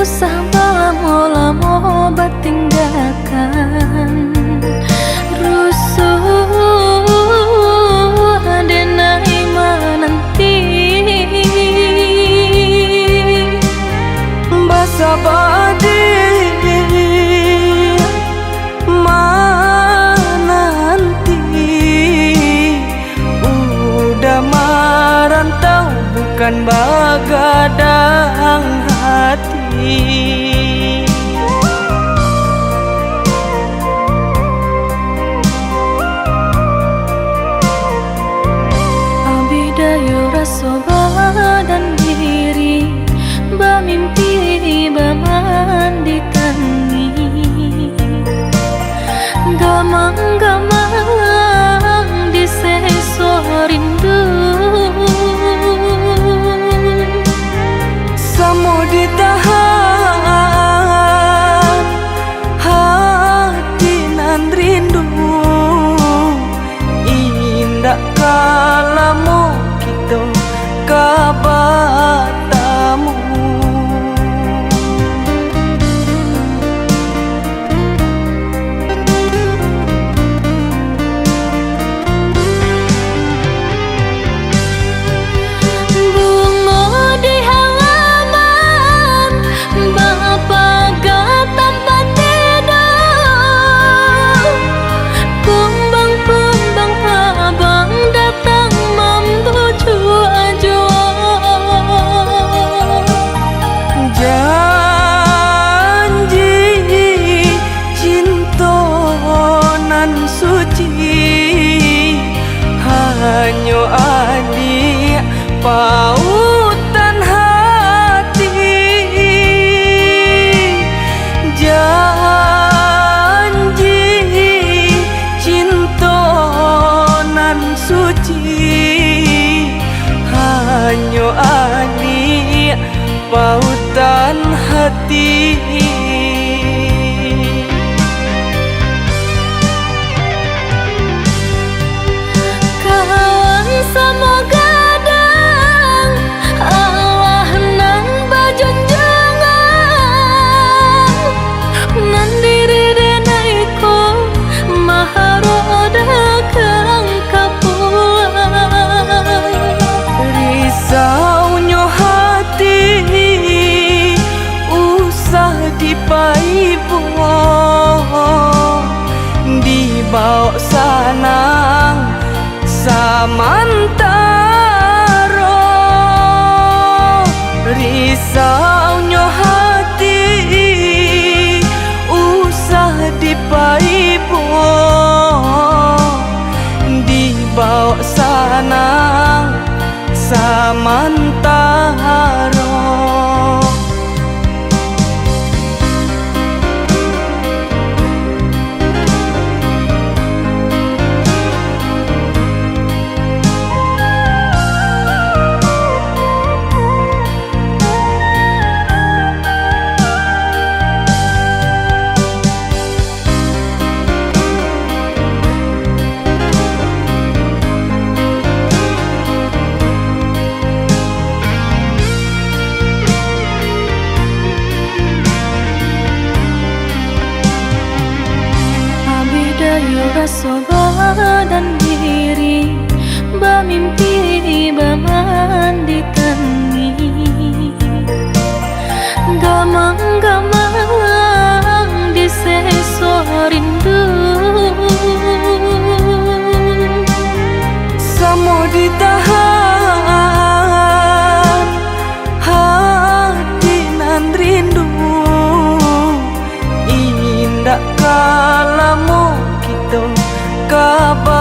usah lama-lama tinggalkan rusuh denai menanti basa badi menanti udah merantau bukan bagadang hati. Abidayo rasa badan diri bamimpi bamandi tangi gamang-gamang di seso rindu Samo ditahan hati nan rindu indah kalamu kita kabatamu hanya adik pautan hati janji cinta nan suci hanya adik pautan hati. Sama gadang Allah nang bajunjangan nan diri denaiku maharoda kang kapuan risaunya hati usah dipaibo dibawa sanang samantaro risaunya hati usah dipaibo dibawa sanang samantaro. rasa badan diri bamimpi bamandi tangi gamang-gamang di seso rindu samo ditahan hati nan rindu indah kalamu kita kabatamu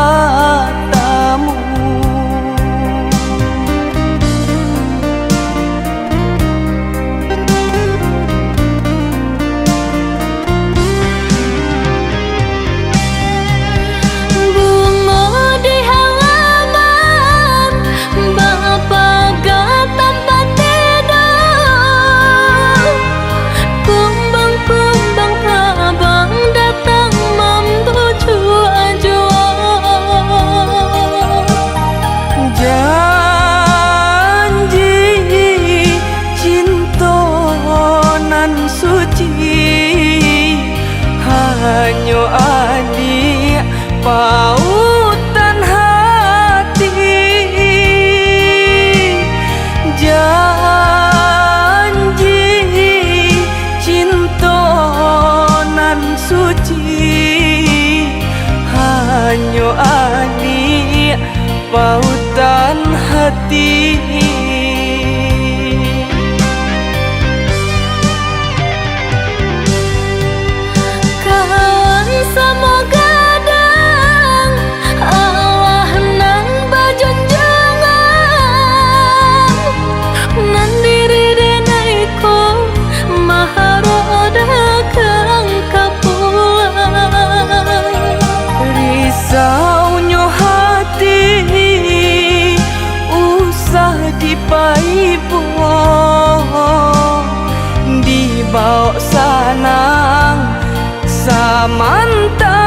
suci, hanya adik pautan hati. Janji cinta nan suci, hanya adik pautan hati. Kawan semoga dang Allah nang bajunjangan nan diri denaiko maharoda kang kapulang. Risaunya hati usah dipaipo, dibawa sanang samanta